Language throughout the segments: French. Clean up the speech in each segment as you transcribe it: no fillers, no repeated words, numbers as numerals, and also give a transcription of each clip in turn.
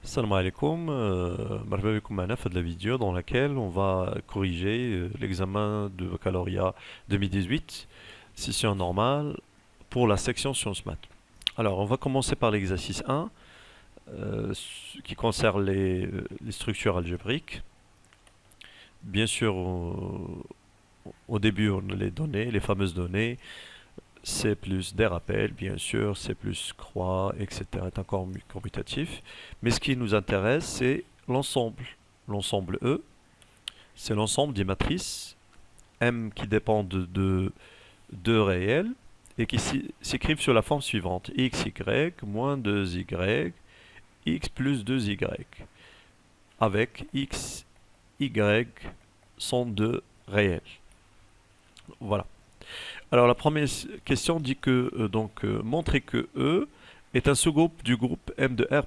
Salam alaikum, marhaba bikoum معنا في la vidéo dans laquelle on va corriger l'examen de baccalauréat 2018, session normale, pour la section sciences maths. Alors, on va commencer par l'exercice 1, qui concerne les structures algébriques. Bien sûr, au début, on a les données, les fameuses données, C plus des rappels, bien sûr, C plus croix, etc. est encore commutatif. Mais ce qui nous intéresse, c'est l'ensemble. L'ensemble E, c'est l'ensemble des matrices M qui dépendent de deux réels et qui s'écrivent sur la forme suivante. xy moins 2y, x plus 2y, avec x, y sont deux réels. Voilà. Alors la première question dit que montrer que E est un sous-groupe du groupe M de R+.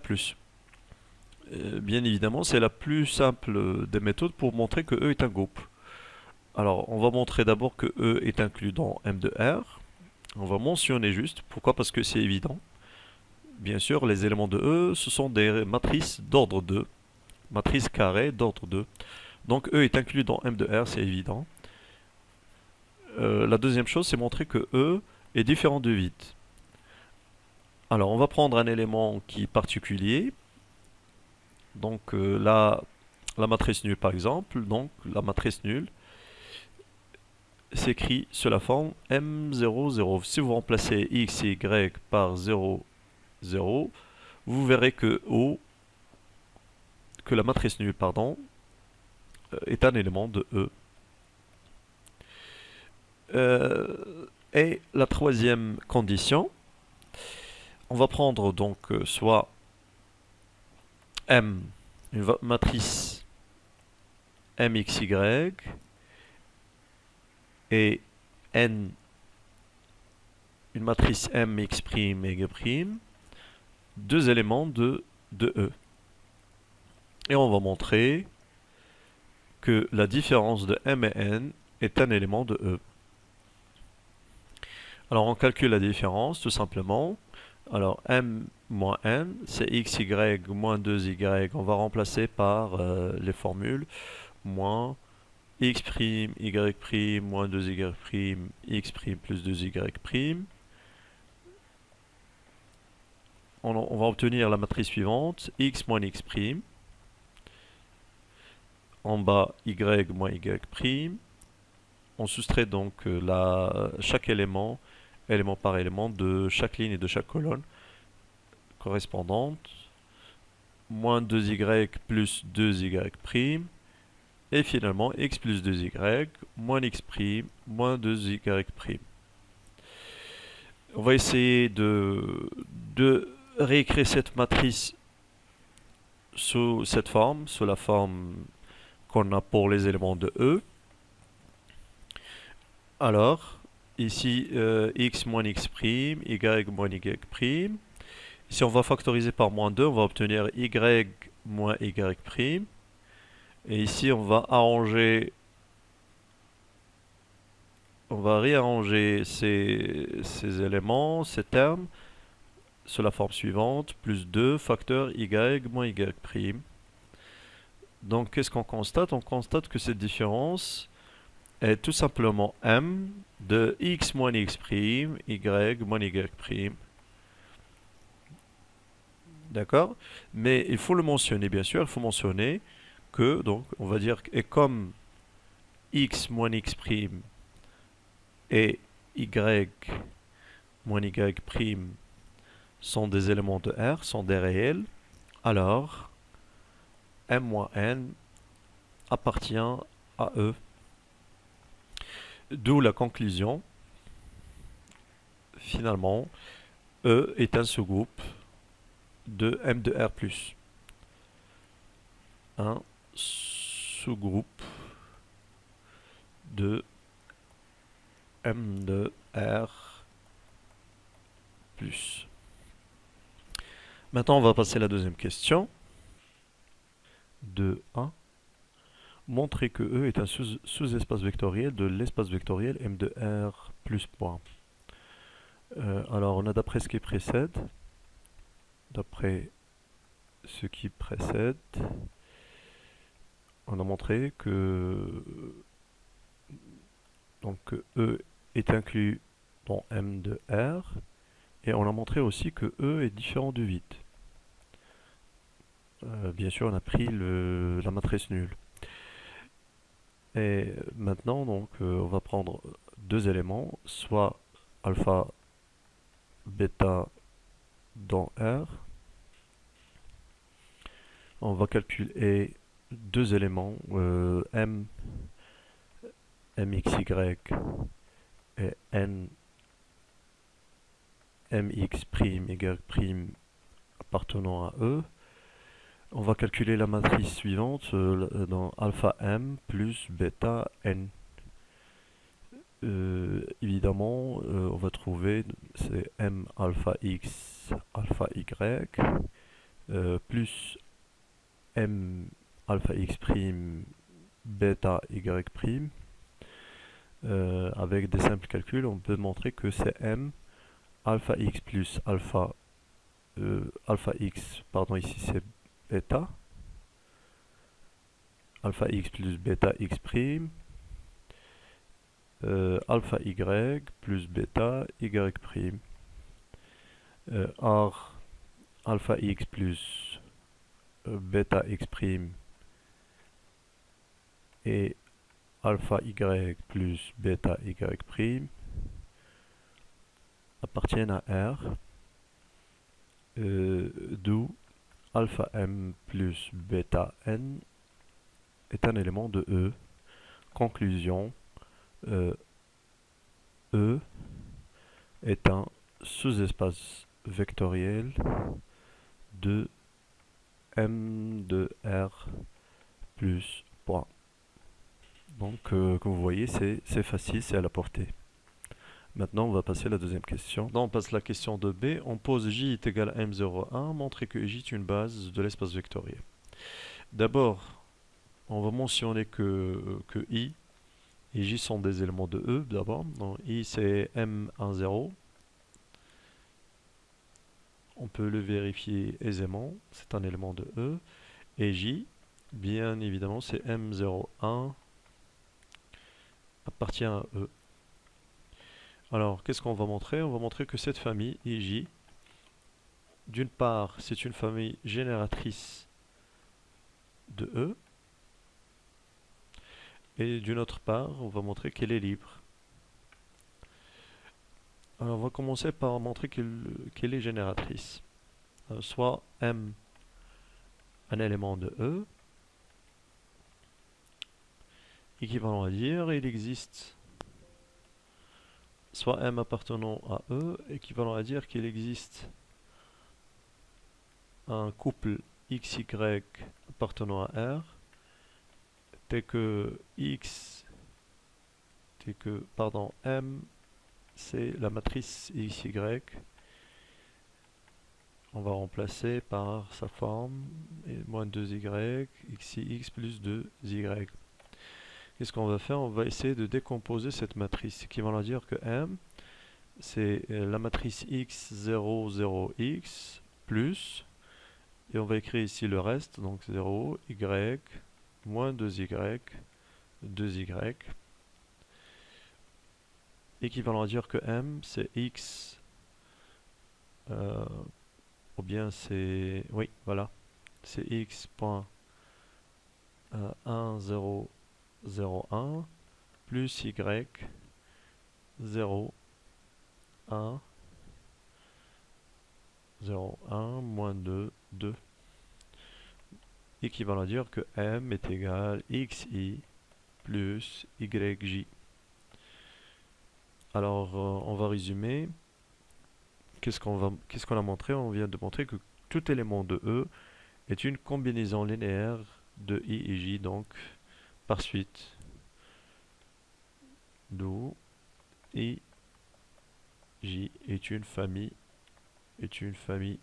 Bien évidemment, c'est la plus simple des méthodes pour montrer que E est un groupe. Alors, on va montrer d'abord que E est inclus dans M de R. On va mentionner juste. Pourquoi? Parce que c'est évident. Bien sûr, les éléments de E, ce sont des matrices d'ordre 2. Matrices carrées d'ordre 2. Donc E est inclus dans M de R, c'est évident. La deuxième chose, c'est montrer que E est différent de vide. Alors, on va prendre un élément qui est particulier. Donc, la matrice nulle, par exemple. Donc, la matrice nulle s'écrit sous la forme M0, 0. Si vous remplacez x et y par 0, 0, vous verrez que la matrice nulle, pardon, est un élément de E. Et la troisième condition, on va prendre donc soit M, une matrice MXY, et N, une matrice MX' et Y', deux éléments de E. Et on va montrer que la différence de M et N est un élément de E. Alors on calcule la différence tout simplement. Alors M moins N, c'est XY moins 2Y. On va remplacer par les formules moins x', y', moins 2y', x' plus 2y'. On va obtenir la matrice suivante, x moins x'. En bas, y moins y'. On soustrait donc chaque élément par élément de chaque ligne et de chaque colonne correspondante. Moins 2y plus 2y'. Et finalement, x plus 2y, moins x', moins 2y'. On va essayer de réécrire cette matrice sous cette forme, sous la forme qu'on a pour les éléments de E. Alors, ici, x moins x', y moins y'. Si on va factoriser par moins 2, on va obtenir y moins y'. Et ici, on va réarranger ces éléments, ces termes, sous la forme suivante, plus 2 facteur y moins y'. Donc, qu'est-ce qu'on constate? On constate que cette différence est tout simplement m de x moins x', y moins y'. D'accord? Mais il faut le mentionner, bien sûr, il faut mentionner que, donc, on va dire, et comme x moins x' et y moins y' sont des éléments de R, sont des réels, alors m moins n appartient à E. D'où la conclusion, finalement, E est un sous-groupe de M de R+. Un sous-groupe de M de R+. Maintenant, on va passer à la deuxième question. 2.1. Montrer que E est un sous-espace vectoriel de l'espace vectoriel M de R plus point. Alors, on a d'après ce qui précède, d'après ce qui précède, on a montré que donc E est inclus dans M de R, et on a montré aussi que E est différent du vide. Bien sûr, on a pris la matrice nulle. Et maintenant, donc, on va prendre deux éléments, soit alpha, bêta dans R. On va calculer deux éléments, M, mxy et n, mx', y' appartenant à E. On va calculer la matrice suivante dans alpha m plus bêta n. Évidemment, on va trouver c'est m alpha x alpha y plus m alpha x prime bêta y prime. Avec des simples calculs, on peut montrer que c'est m alpha x plus alpha x, pardon, ici c'est bêta, alpha x plus bêta x prime, alpha y plus bêta y prime, or alpha x plus bêta x prime et alpha y plus bêta y prime appartiennent à R, d'où alpha m plus bêta n est un élément de E. Conclusion, E est un sous-espace vectoriel de M de R plus point. Donc, comme vous voyez, c'est facile, c'est à la portée. Maintenant, on va passer à la deuxième question. Donc, on passe à la question de B. On pose J est égal à M01, montrer que J est une base de l'espace vectoriel. D'abord, on va mentionner que I et J sont des éléments de E, d'abord. Donc, I, c'est M10. On peut le vérifier aisément, c'est un élément de E. Et J, bien évidemment, c'est M01, appartient à E. Alors, qu'est-ce qu'on va montrer? On va montrer que cette famille, IJ, d'une part, c'est une famille génératrice de E, et d'une autre part, on va montrer qu'elle est libre. Alors, on va commencer par montrer qu'elle est génératrice. Soit M, un élément de E, équivalent à dire, il existe soit M appartenant à E, équivalent à dire qu'il existe un couple XY appartenant à R, tel que M, c'est la matrice XY. On va remplacer par sa forme, moins 2Y, XY plus 2Y. Qu'est-ce qu'on va faire? On va essayer de décomposer cette matrice, qui va dire que M, c'est la matrice X00X plus, et on va écrire ici le reste, donc 0, Y, moins 2Y, 2Y, équivalent à dire que M, c'est X, ou bien c'est, oui, voilà, c'est X point 1, 0, 0, 1, plus Y, 0, 1, 0, 1, moins 2, 2. Équivalent à dire que M est égal à XI plus YJ. Alors, on va résumer. Qu'est-ce qu'on a montré? On vient de montrer que tout élément de E est une combinaison linéaire de I et J, donc par suite. D'où I, J est une famille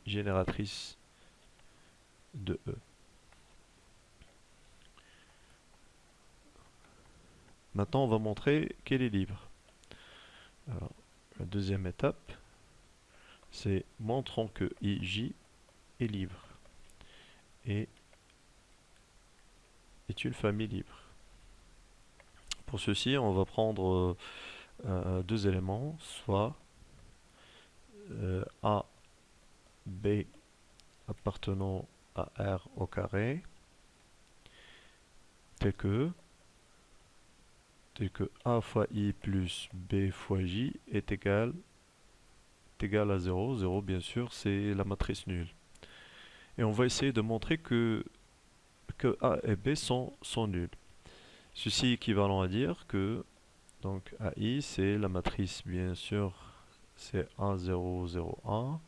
génératrice de E. Maintenant, on va montrer qu'elle est libre. Alors, la deuxième étape, c'est montrons que IJ est libre. est une famille libre. Pour ceci, on va prendre deux éléments, soit A, B appartenant à R au carré, tel que A fois I plus B fois J est égal à 0. 0, bien sûr, c'est la matrice nulle. Et on va essayer de montrer que A et B sont nuls. Ceci équivalent à dire que donc AI, c'est la matrice, bien sûr, c'est 1, 0, 0, 1,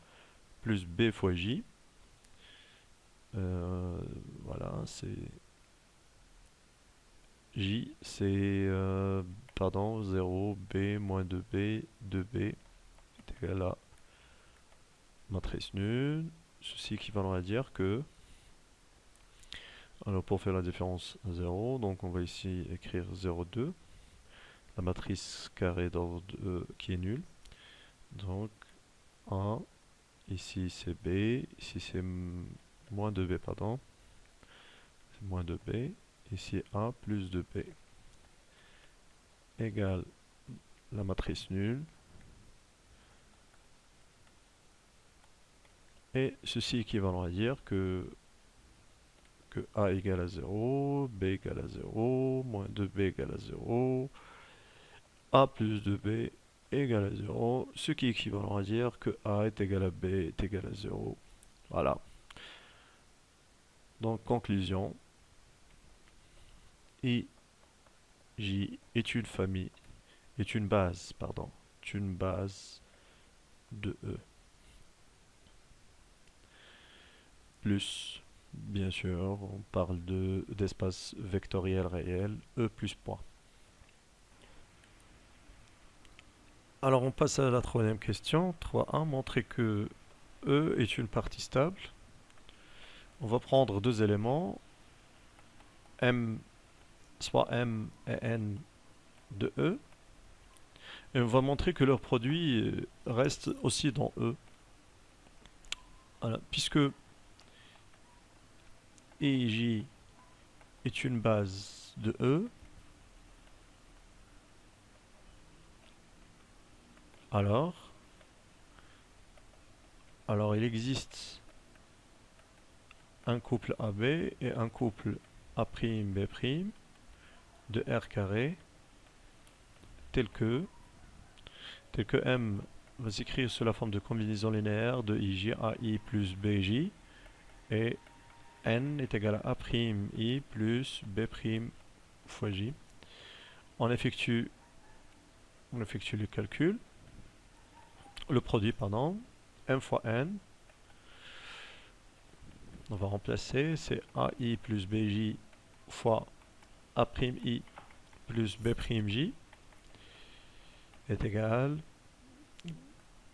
plus B fois J. Voilà, c'est J, c'est, pardon, 0, B, moins 2B, 2B est égal à matrice nulle. Ceci équivalent à dire que, alors pour faire la différence 0, donc on va ici écrire 0, 2, la matrice carrée d'ordre qui est nulle. Donc 1, ici c'est B, ici c'est moins 2B, pardon, c'est moins 2B, ici 1 plus 2B égale la matrice nulle. Et ceci équivalent à dire que A égale à 0, B égale à 0, moins 2B égale à 0, A plus 2B égale à 0, ce qui est équivalent à dire que A est égal à B est égal à 0. Voilà. Donc, conclusion, I, J est une famille, est une base, pardon, est une base de E. Plus, bien sûr, on parle d'espace vectoriel réel, E plus point. Alors on passe à la troisième question, 3.1, montrer que E est une partie stable. On va prendre deux éléments, M, soit M et N de E, et on va montrer que leur produit reste aussi dans E. Voilà, puisque E et J est une base de E, alors il existe un couple AB et un couple A'B' de R carré tel que M va s'écrire sous la forme de combinaison linéaire de IJ AI plus BJ et N est égal à A'I plus B' fois J. On effectue le calcul, le produit, pardon, M fois N. On va remplacer, c'est AI plus BJ fois A'I plus B'J est égal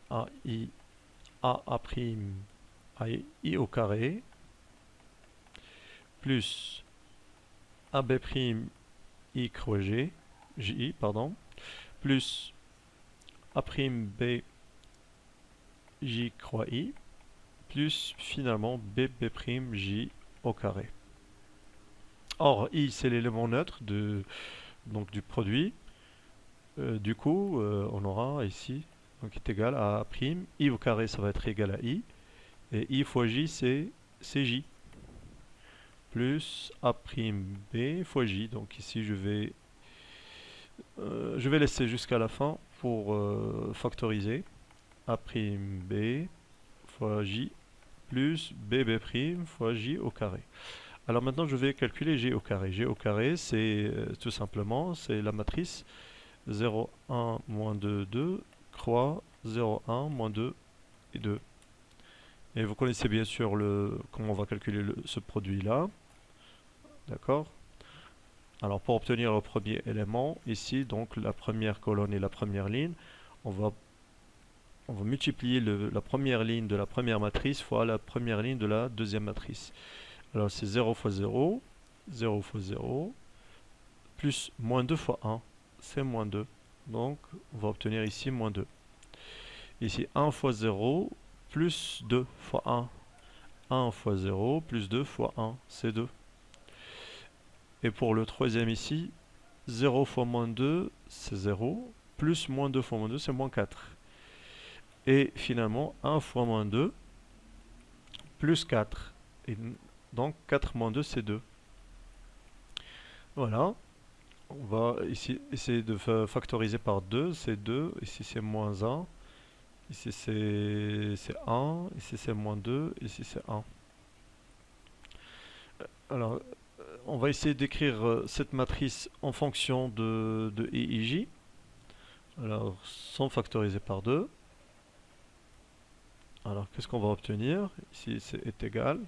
à I au carré plus AB' I croix G, J, pardon, plus A'B J croix I, plus finalement B' J au carré. Or, I c'est l'élément neutre donc du produit. Du coup, on aura ici, donc est égal à A', I au carré ça va être égal à I, et I fois J c'est J, plus A'B fois J, donc ici je vais laisser jusqu'à la fin pour factoriser, A'B fois J plus B'B' fois J au carré. Alors maintenant je vais calculer G au carré. G au carré c'est tout simplement c'est la matrice 0, 1, moins 2, 2, croix 0, 1, moins 2 et 2. Et vous connaissez bien sûr comment on va calculer ce produit-là. D'accord? Alors pour obtenir le premier élément, ici, donc la première colonne et la première ligne, on va multiplier la première ligne de la première matrice fois la première ligne de la deuxième matrice. Alors c'est 0 fois 0, 0 fois 0, plus moins 2 fois 1, c'est moins 2. Donc on va obtenir ici moins 2. Ici 1 fois 0, plus 2 fois 1. 1 fois 0 plus 2 fois 1, c'est 2. Et pour le troisième ici, 0 fois moins 2, c'est 0, plus moins 2 fois moins 2, c'est moins 4. Et finalement, 1 fois moins 2, plus 4. Et donc 4 moins 2, c'est 2. Voilà. On va ici essayer de factoriser par 2, c'est 2, ici c'est moins 1, ici c'est 1, ici c'est moins 2, ici c'est 1. Alors, on va essayer d'écrire cette matrice en fonction de I et J. Alors, sans factoriser par 2. Alors, qu'est-ce qu'on va obtenir? Ici, c'est est égal.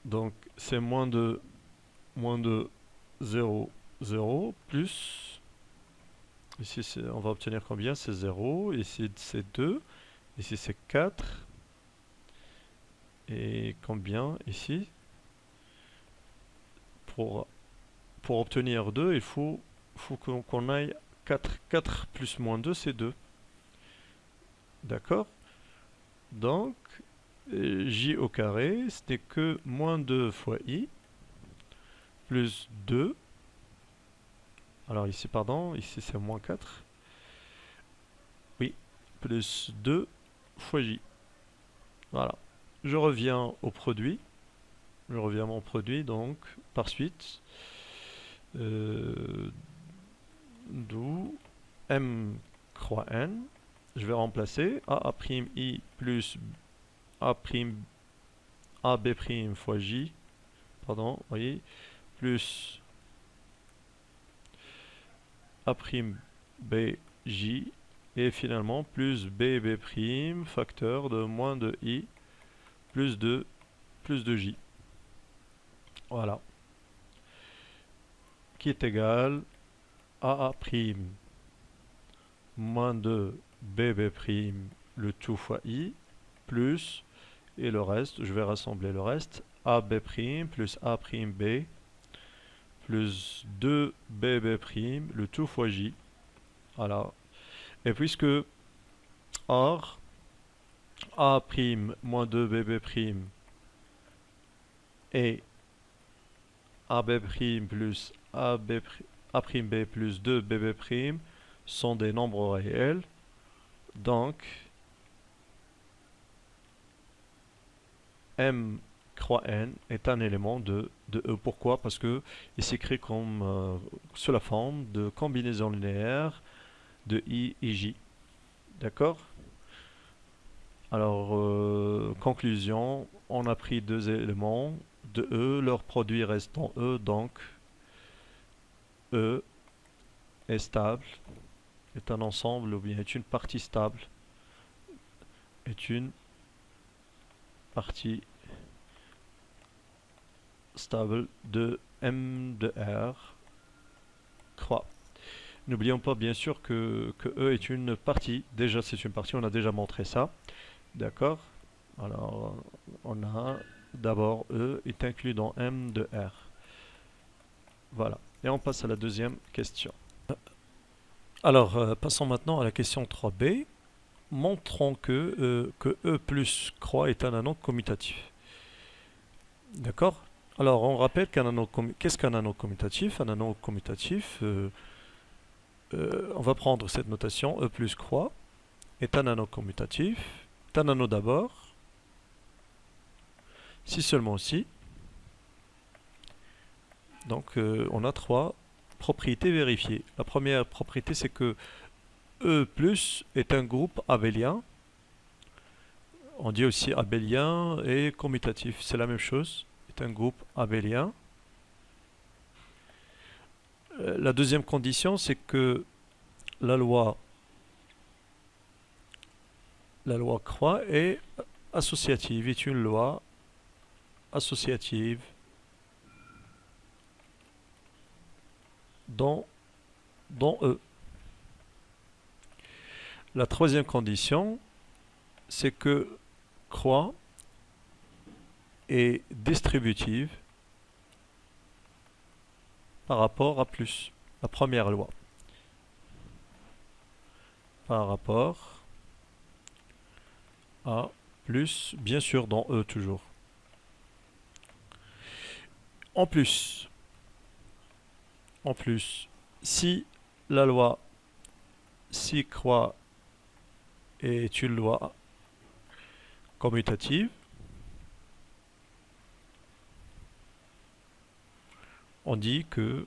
Donc, c'est moins de 0, 0, plus, ici on va obtenir combien? C'est 0, ici c'est 2, ici c'est 4, et combien ici? Pour obtenir 2, il faut qu'on aille 4. 4 plus moins 2, c'est 2. D'accord? Donc, j au carré, ce n'est que moins 2 fois i, plus 2. Alors ici, pardon, ici c'est moins 4. Oui, plus 2 fois j. Voilà. Je reviens au produit. Je reviens à mon produit, donc, par suite. D'où m croix n. Je vais remplacer a'(i) plus ab' fois j, pardon, voyez, plus a'bj, et finalement plus bb', facteur de moins de i, plus de j. Voilà. Qui est égal à a' moins de bb', le tout fois i, plus, et le reste, je vais rassembler le reste, ab' plus a'b, plus 2bb', le tout fois j. Voilà. Et puisque or, a' moins 2bb' et ab' plus a'b plus 2bb' sont des nombres réels, donc m croix n est un élément de E. Pourquoi? Parce que il s'écrit comme sous la forme de combinaison linéaire de I et J. D'accord? Alors, conclusion, on a pris deux éléments de E, leur produit reste en E, donc E est stable, est un ensemble ou bien est une partie stable, est une partie stable de M de R croix. N'oublions pas bien sûr que E est une partie. Déjà c'est une partie, on a déjà montré ça. D'accord? Alors on a d'abord E est inclus dans M de R. Voilà. Et on passe à la deuxième question. Alors passons maintenant à la question 3b. Montrons que E plus croix est un anneau commutatif. D'accord? Alors on rappelle qu'est-ce qu'un anneau commutatif? Un anneau commutatif, on va prendre cette notation, E plus croix est un anneau commutatif, est un anneau d'abord, si seulement si. Donc on a trois propriétés vérifiées. La première propriété c'est que E plus est un groupe abélien. On dit aussi abélien et commutatif, c'est la même chose, est un groupe abélien. La deuxième condition c'est que la loi croix est associative, est une loi associative dans E. La troisième condition, c'est que croix est distributive par rapport à plus. La première loi. Par rapport à plus, bien sûr dans E toujours. En plus, si la loi si croix est une loi commutative, on dit que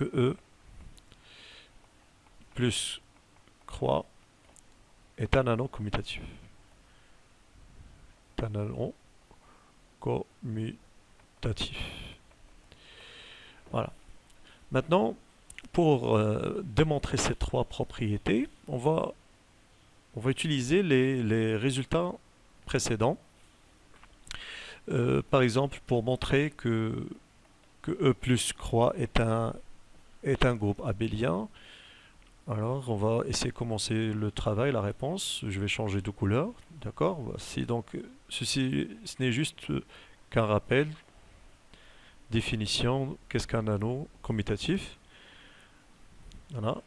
E plus croix est un anneau commutatif. C'est un anneau commutatif. Voilà. Maintenant, pour démontrer ces trois propriétés, on va utiliser les résultats précédents. Par exemple, pour montrer que E plus croix est un groupe abélien, alors on va essayer de commencer le travail, la réponse. Je vais changer de couleur, d'accord? Voici donc, ce n'est juste qu'un rappel, définition, qu'est-ce qu'un anneau commutatif? Voilà.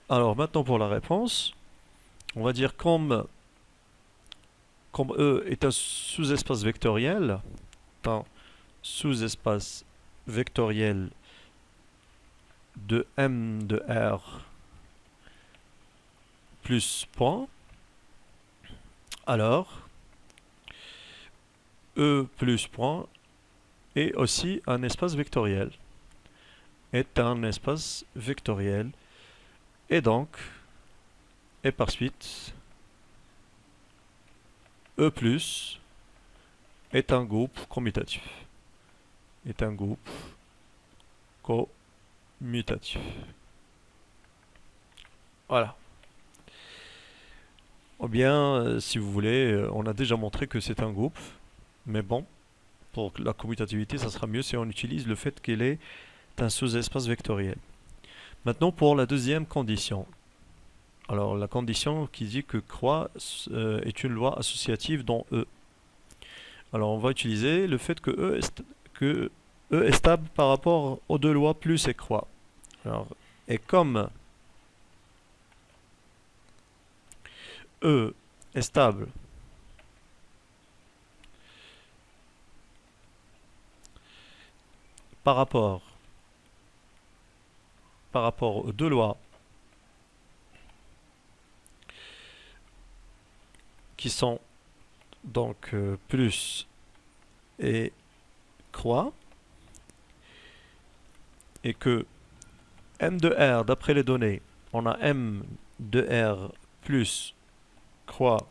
Alors maintenant pour la réponse, on va dire comme E est un sous-espace vectoriel, un sous-espace vectoriel de M de R plus point, alors E plus point est aussi un espace vectoriel, et donc, et par suite, E plus est un groupe commutatif, Voilà. Ou bien, si vous voulez, on a déjà montré que c'est un groupe, mais bon, pour la commutativité, ça sera mieux si on utilise le fait qu'il est un sous-espace vectoriel. Maintenant, pour la deuxième condition. Alors, la condition qui dit que croix est une loi associative dans E. Alors, on va utiliser le fait que E est stable par rapport aux deux lois plus et croix. Alors, et comme E est stable par rapport aux deux lois qui sont donc plus et croix, et que M de R, d'après les données, on a M de R plus croix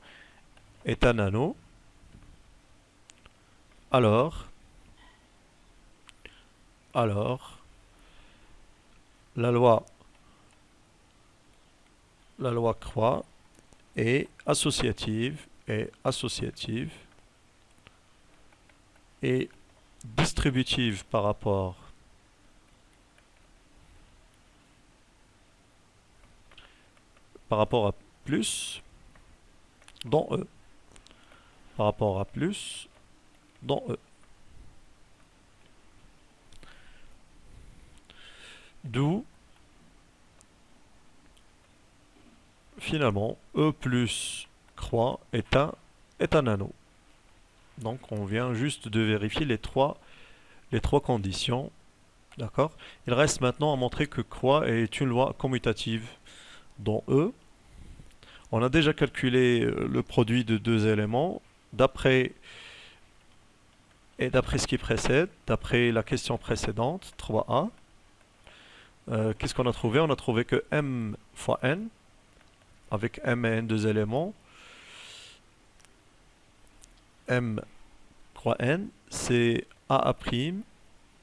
est un anneau, alors la loi croix est associative et distributive par rapport à plus dans E. Par rapport à plus dans E. D'où, finalement, E plus croix est un anneau. Donc on vient juste de vérifier les trois conditions. D'accord? Il reste maintenant à montrer que croix est une loi commutative dans E. On a déjà calculé le produit de deux éléments d'après ce qui précède, d'après la question précédente, 3a. Qu'est-ce qu'on a trouvé? On a trouvé que m fois n, avec m et n deux éléments, m croix n, c'est aa'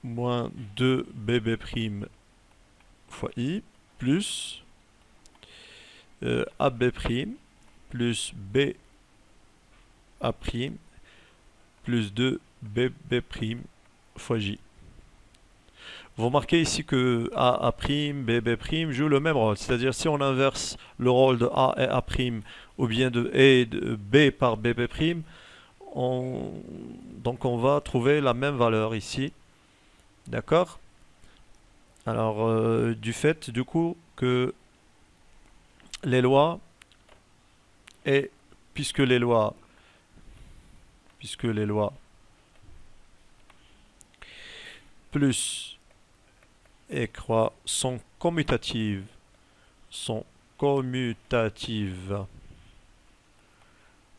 moins 2bb' fois i plus AB' plus BA' plus 2BB' fois J. Vous remarquez ici que AA', BB' jouent le même rôle, c'est-à-dire si on inverse le rôle de A et A', ou bien de B par BB', donc on va trouver la même valeur ici. D'accord? Alors, du fait, du coup, que les lois et puisque les lois plus et croix sont commutatives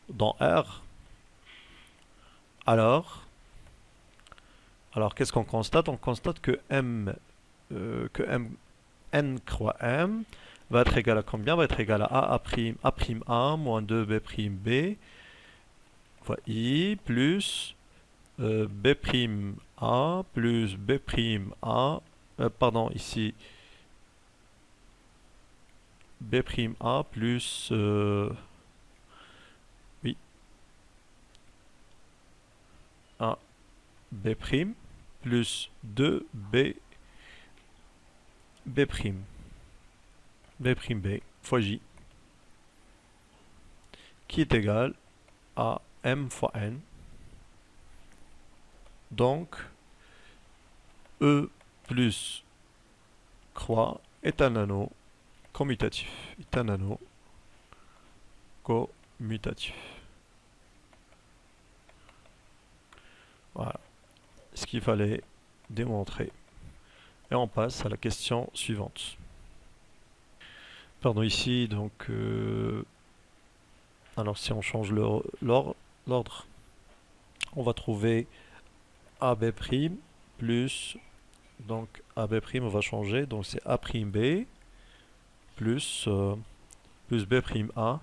dans R, alors, qu'est-ce qu'on constate? On constate que n croix m va être égal à combien? Va être égal à a' moins 2b' fois i plus b'a plus b'a, pardon, ici b'a plus oui, a b' plus 2b b' b' fois j qui est égal à m fois n. Donc E plus croix est un anneau commutatif. Voilà ce qu'il fallait démontrer. Et on passe à la question suivante. Pardon, ici, donc... alors si on change l'ordre, on va trouver AB' plus... Donc AB', on va changer, donc c'est A'B plus, plus B'A.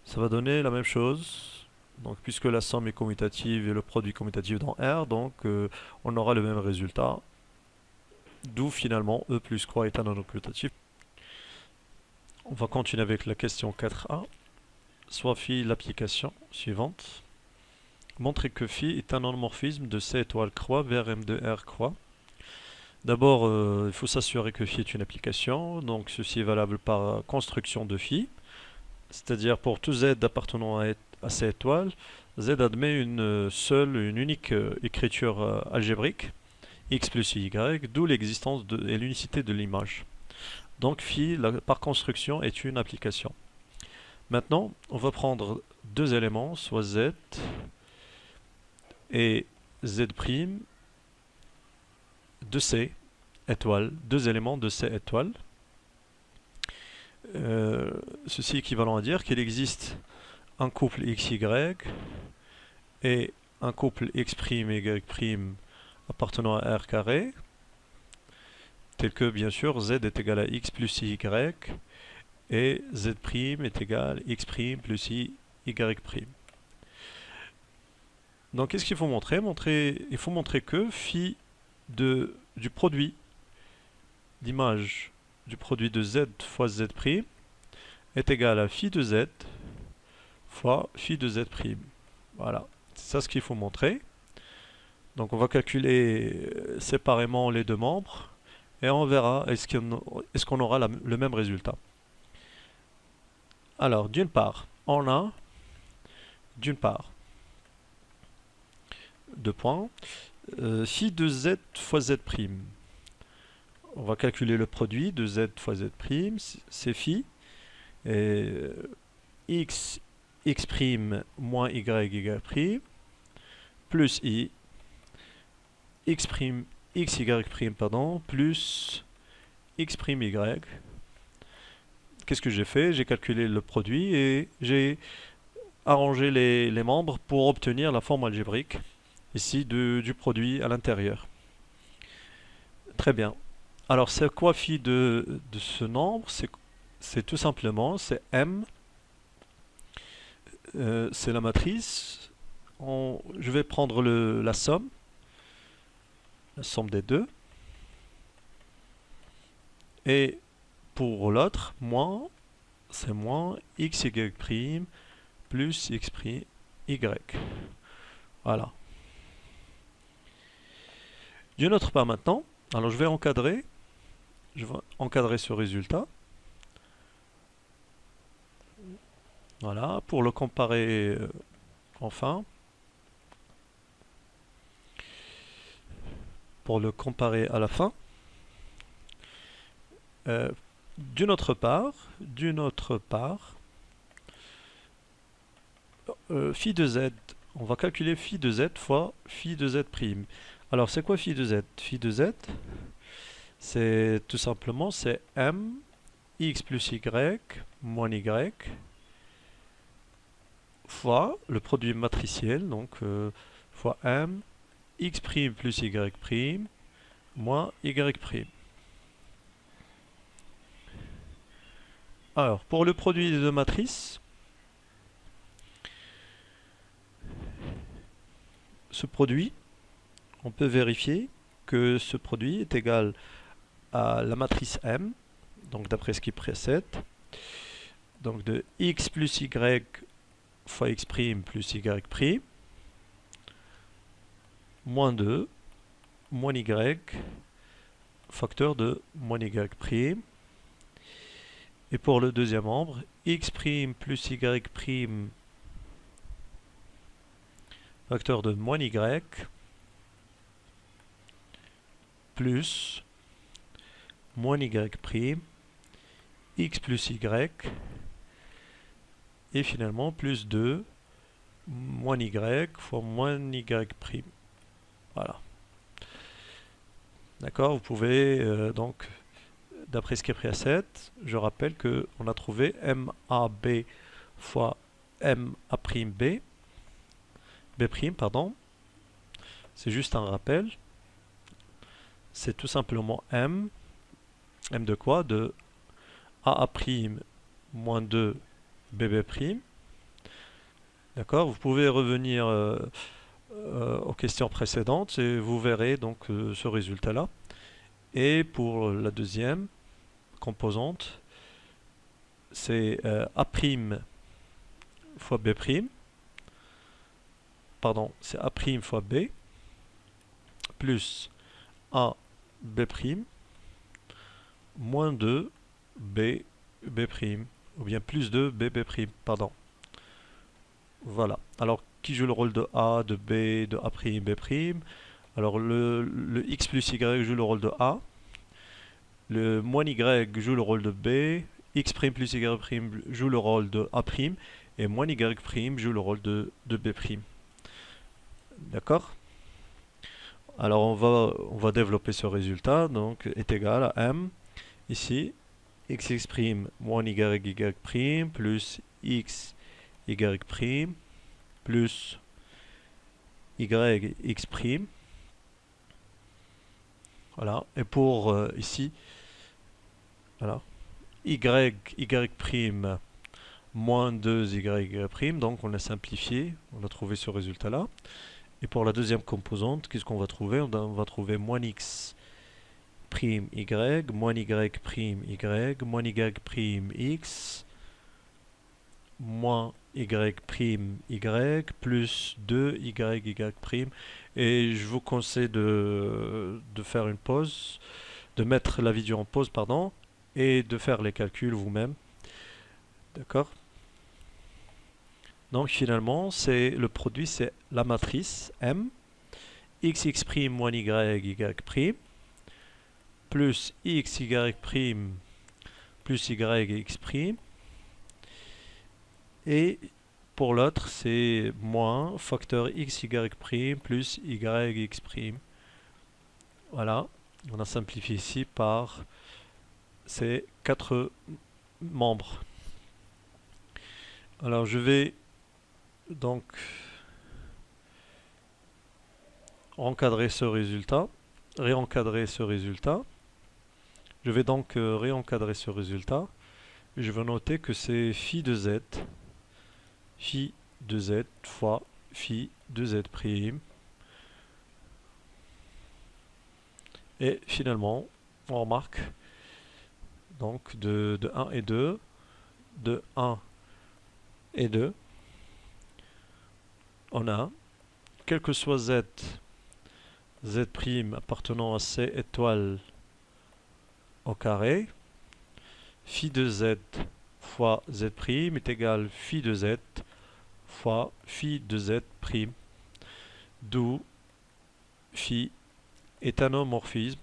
Ça va donner la même chose. Donc puisque la somme est commutative et le produit commutatif dans R, donc on aura le même résultat. D'où finalement E plus quoi est un anneau commutatif. On va continuer avec la question 4a. Soit phi l'application suivante. Montrer que phi est un homomorphisme de C étoile croix vers M2R croix. D'abord, il faut s'assurer que phi est une application, donc ceci est valable par construction de phi, c'est-à-dire pour tout z appartenant à C étoile, z admet une unique écriture algébrique, x plus y, d'où l'existence et l'unicité de l'image. Donc phi, par construction, est une application. Maintenant, on va prendre deux éléments, soit z et z' de C étoile, deux éléments de C étoile. Ceci équivalent à dire qu'il existe un couple XY et un couple X', Y' appartenant à R carré, tel que bien sûr Z est égal à X plus Y et Z' est égal à X' plus Y'. Donc qu'est-ce qu'il faut montrer? Il faut montrer que phi du produit d'image du produit de Z fois Z' est égal à phi de Z fois phi de Z'. Voilà, c'est ça ce qu'il faut montrer. Donc on va calculer séparément les deux membres et on verra est-ce qu'on aura le même résultat. Alors d'une part, on a deux points, phi de Z fois Z'. On va calculer le produit de Z fois Z', c'est phi, et X' moins Y', plus I, XY', pardon, plus X', Qu'est-ce que j'ai fait? J'ai calculé le produit et j'ai arrangé les membres pour obtenir la forme algébrique, ici, du produit à l'intérieur. Très bien. Alors, c'est quoi phi de ce nombre? C'est tout simplement, c'est M, c'est la matrice. Je vais prendre la somme des deux. Et pour l'autre, c'est moins XY' plus X', Y. Voilà. D'une autre part maintenant, alors je vais encadrer ce résultat. Voilà, pour le comparer enfin. Pour le comparer à la fin. D'une autre part, phi de z, on va calculer phi de z fois phi de z prime. Alors c'est quoi phi de z? Phi de z, c'est tout simplement c'est m x plus y moins y fois le produit matriciel, donc fois m x' plus y' moins y'. Alors, pour le produit des deux matrices, ce produit, on peut vérifier que ce produit est égal à la matrice M, donc d'après ce qui précède, donc de x plus y fois x' plus y', moins 2, moins y, facteur de moins y'. Et pour le deuxième membre, x' plus y', facteur de moins y, plus moins y', x plus y, et finalement plus 2, moins y fois moins y'. Voilà. D'accord, vous pouvez donc, d'après ce qui est précède, je rappelle qu'on a trouvé MAB fois MA'B, B', pardon. C'est juste un rappel. C'est tout simplement M. M de quoi? De AA' moins 2 BB'. D'accord? Vous pouvez revenir aux questions précédentes et vous verrez donc ce résultat-là. Et pour la deuxième composante, c'est A' fois B', pardon, c'est A' fois B, plus A B', moins 2 B, B', ou bien plus 2 BB', pardon. Voilà. Alors, qui joue le rôle de A, de B, de A', B'? Alors, le X plus Y joue le rôle de A. Le moins Y joue le rôle de B. X' plus Y' joue le rôle de A'. Et moins Y' joue le rôle de B'. D'accord? Alors, on va développer ce résultat. Donc, est égal à M. Ici, x' moins y' plus x y' plus y x'. Voilà. Et pour ici, voilà, y moins 2 y', donc on a simplifié, on a trouvé ce résultat-là. Et pour la deuxième composante, qu'est-ce qu'on va trouver? On va trouver moins x' y, moins y', moins y', moins y', plus 2 y'. Et je vous conseille de faire une pause, de mettre la vidéo en pause, pardon, et de faire les calculs vous-même. D'accord? Donc finalement, le produit, c'est la matrice M, x' moins y', plus x, y', plus y, x'. Et pour l'autre, c'est moins facteur x, y', plus y, x'. Voilà, on a simplifié ici par ces 4 membres. Alors je vais donc réencadrer ce résultat. Je vais donc réencadrer ce résultat. Je vais noter que c'est phi de z fois phi de z'. Et finalement, on remarque donc de 1 et 2, de 1 et 2, on a, quel que soit z appartenant à C étoile au carré, phi de z fois z' est égal phi de z fois phi de z', d'où phi est un homomorphisme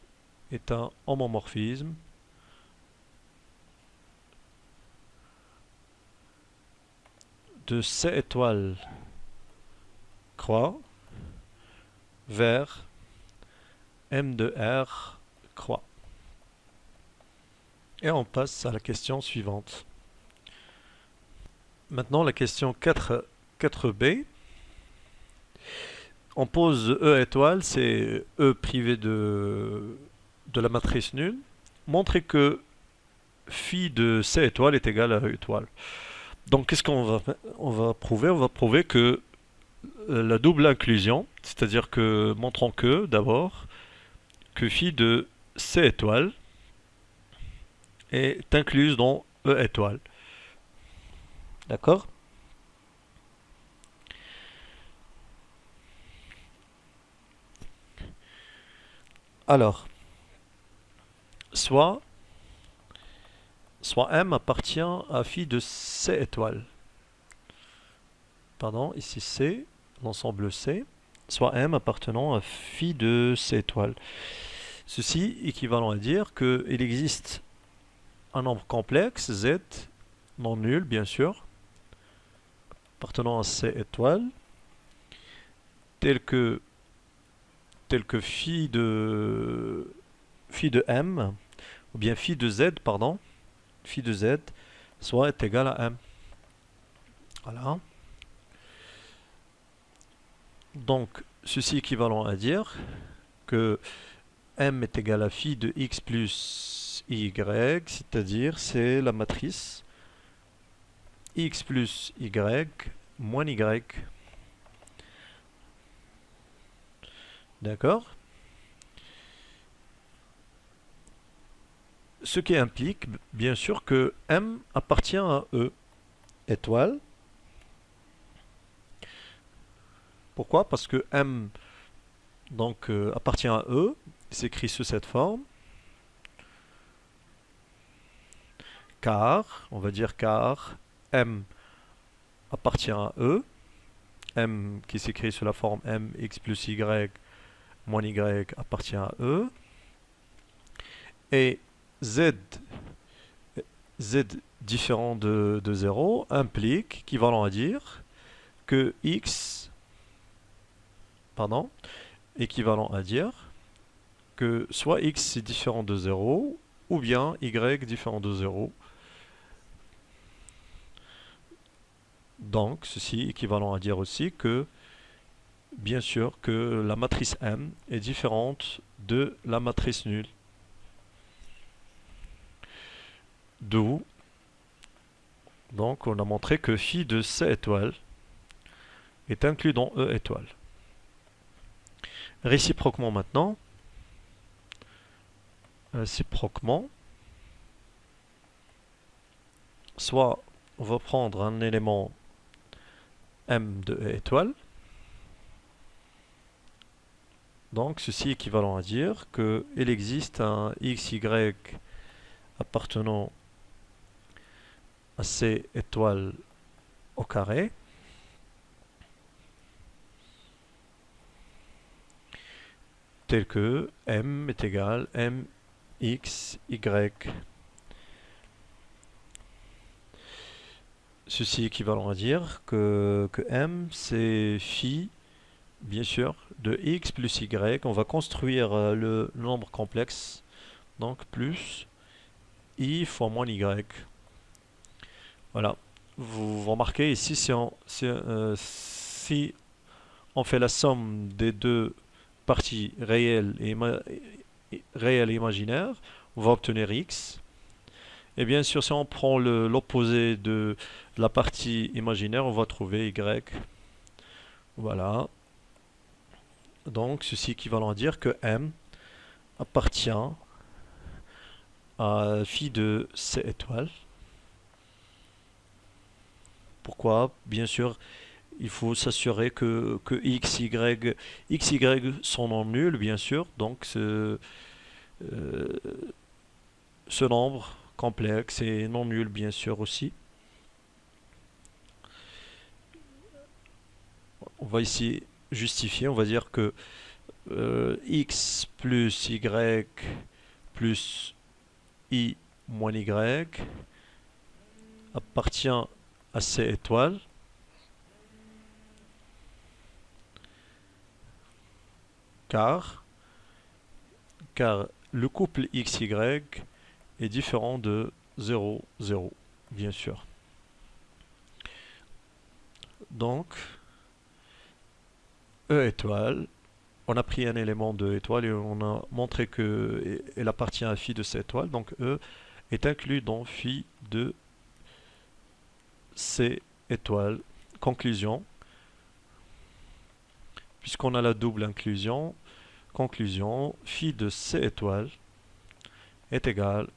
de C étoile croix vers M de R croix. Et on passe à la question suivante. Maintenant la question 4b. On pose E étoile, c'est E privé de la matrice nulle. Montrer que phi de C étoile est égal à E étoile. Donc qu'est-ce on va prouver? On va prouver que la double inclusion, c'est-à-dire que montrons que d'abord que phi de C étoile est incluse dans E étoile. D'accord? Alors, soit M appartient à phi de C étoile. Pardon, ici C, l'ensemble C, soit M appartenant à phi de C étoile. Ceci équivalent à dire qu'il existe un nombre complexe, Z, non nul bien sûr, appartenant à C étoile, tel que phi de M, ou bien phi de Z, pardon, phi de Z, soit est égal à M. Voilà. Donc, ceci équivalent à dire que M est égal à phi de X plus Y, c'est-à-dire c'est la matrice X plus Y moins Y. D'accord? Ce qui implique bien sûr que M appartient à E étoile. Pourquoi? Parce que M donc, appartient à E, s'écrit sous cette forme, car, on va dire car M appartient à E, M qui s'écrit sous la forme M x plus Y moins Y appartient à E, et Z différent de 0 implique, équivalent à dire, que X, pardon, équivalent à dire que soit X est différent de 0, ou bien Y différent de 0. Donc, ceci équivalent à dire aussi que, bien sûr, que la matrice M est différente de la matrice nulle. D'où, donc, on a montré que phi de C étoile est inclus dans E étoile. Réciproquement maintenant, soit on va prendre un élément M de E étoile, donc ceci équivalent à dire qu'il existe un xy appartenant à C étoile au carré, tel que M est égal mx, y. Ceci équivalent à dire que M c'est phi, bien sûr, de x plus y. On va construire le nombre complexe, donc plus i fois moins y. Voilà. Vous remarquez ici, si on fait la somme des deux parties réelles et imaginaires, on va obtenir x. Et bien sûr, si on prend l'opposé de la partie imaginaire, on va trouver y. Voilà. Donc, ceci équivalent à dire que M appartient à phi de C étoile. Pourquoi? Bien sûr, il faut s'assurer que x, y sont non nuls, bien sûr. Donc, ce nombre complexe est non nul, bien sûr, aussi. On va ici justifier, on va dire que x plus y plus i moins y appartient à C étoile. car, car le couple XY est différent de 0, 0, bien sûr. Donc, E étoile, on a pris un élément de étoile et on a montré qu'elle appartient à phi de C étoile. Donc E est inclus dans phi de C étoile. Conclusion, puisqu'on a la double inclusion, conclusion, phi de C étoile est égal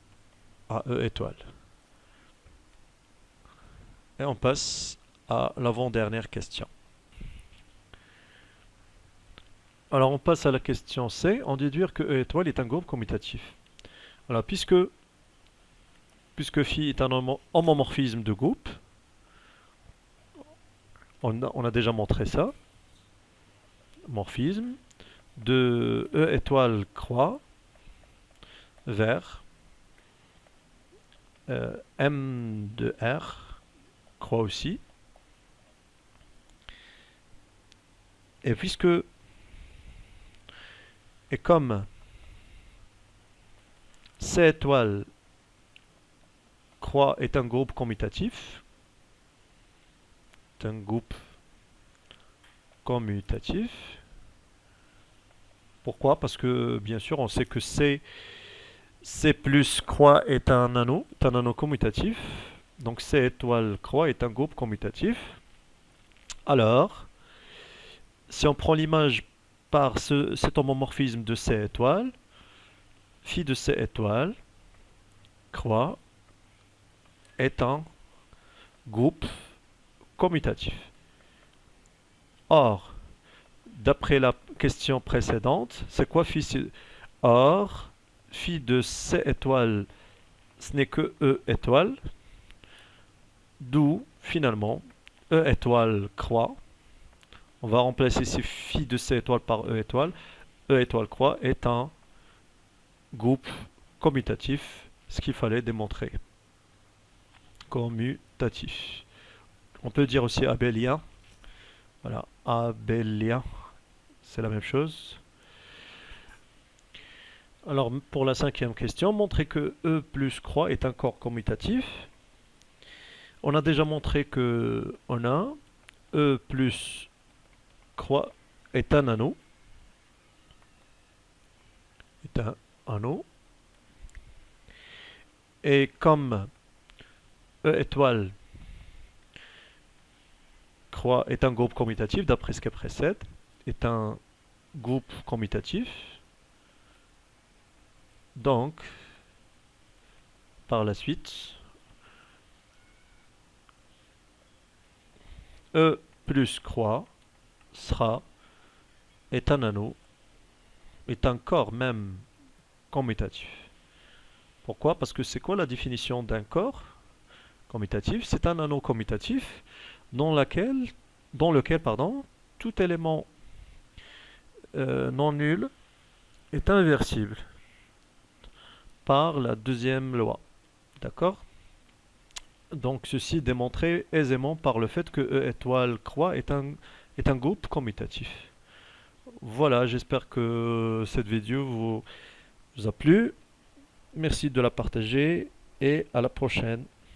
à E étoile. Et on passe à l'avant-dernière question. Alors on passe à la question C, en déduire que E étoile est un groupe commutatif. Alors puisque phi est un homomorphisme de groupe, on a déjà montré ça, morphisme, de E étoile croix vers M de R croix aussi. Et comme C étoile croix est un groupe commutatif, Pourquoi? Parce que bien sûr on sait que C plus croix est un anneau commutatif. Donc C étoile croix est un groupe commutatif. Alors, si on prend l'image par cet homomorphisme de C étoile, phi de C étoile croix est un groupe commutatif. Or, d'après la question précédente, c'est quoi phi? Or, phi de C étoile, ce n'est que E étoile, d'où finalement E étoile croix. On va remplacer ici phi de C étoile par E étoile. E étoile croix est un groupe commutatif, ce qu'il fallait démontrer. Commutatif. On peut dire aussi abélien. Voilà, abélien, c'est la même chose. Alors pour la cinquième question, montrer que E plus croix est un corps commutatif. On a déjà montré que on a E plus croix est un anneau. Et comme E étoile croix est un groupe commutatif, d'après ce qui précède, est un groupe commutatif, donc par la suite, E plus croix est un anneau, est un corps même commutatif. Pourquoi? Parce que c'est quoi la définition d'un corps commutatif? C'est un anneau commutatif dans lequel tout élément non nul est inversible par la deuxième loi. D'accord? Donc ceci est démontré aisément par le fait que E étoile croix est un groupe commutatif. Voilà, j'espère que cette vidéo vous a plu. Merci de la partager et à la prochaine.